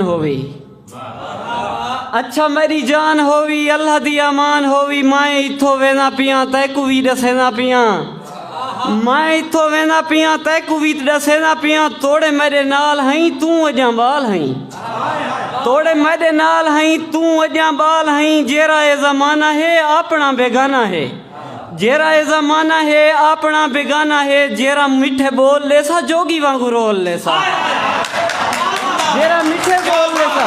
होवी। अच्छा मेरी जान होवी अल्लाह दी अमान होवी। मैं इथों वेना पिया तैकू भी दसेना पिया। मैं इथों वेना पिया तैकू भी दसेना पिया। तोड़े मेरे नाल हई तू अजा बाल हई। तोड़े मेरे नाल हई तू अजा बाल हई। जेरा ए जमाना है अपना बेगाना है। जेरा ए जमाना है अपना बेगाना है। जेरा मिठे बोल ले सा जोगी वांगू रोल ले सा। जेरा मिठे बोल ले सा।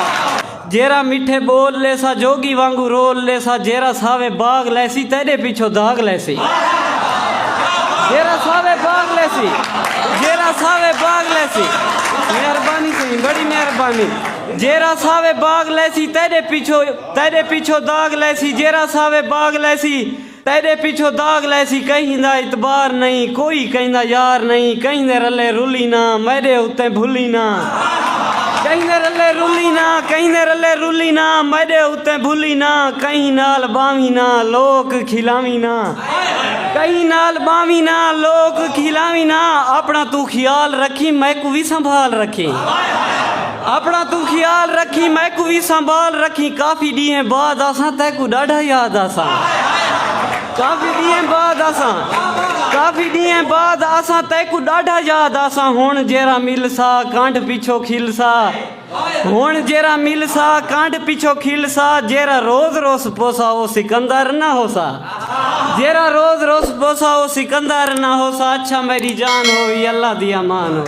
जेरा मिठे बोल ले सा जोगी वांगू रोल ले सा। जेरा सावे बाग लैसी तेरे पीछो दाग लैसी। जेरा सावे बाग लैसी। जेरा सावे बाग लैसी। मेहरबानी सही बड़ी मेहरबानी। जेरा सावे बाग लैसी तेरे पीछो दाग लैसी। जेरा सावे बाग लैसी तेरे पीछो दाग लैसी। कहीं दा इतबार नहीं कोई कहंदा यार नहीं। कहीं दे रले रुली ना मेरे उत्ते भुली ना। कहीं दे रले रुली ना कहीं दे रले रुली ना मेरे उत्ते भुली ना। कहीं नाल बावी ना लोक खिलावी ना। कहीं नाल बावी ना लोक खिलावी ना। अपना तू ख्याल रखी मैं को भी संभाल रखी। अपना तू ख्याल रखी मैं को भी संभाल रखी। काफी डी बाद आसा तैकू डाढ़ा याद आसा। काफी डी बाद आसा तैकू डाढ़ा याद आसा। हुण जेरा मिल सा कांड पीछो खिल सा। हुण जेरा मिल सा कांड पीछो खिल सा। जेरा रोज रोज पोसा वो सिकंदर ना हो सा। जेरा रोज रोज पोसा वो सिकंदर ना हो सा। अच्छा मेरी जान होवी अल्लाह दी अमान हो।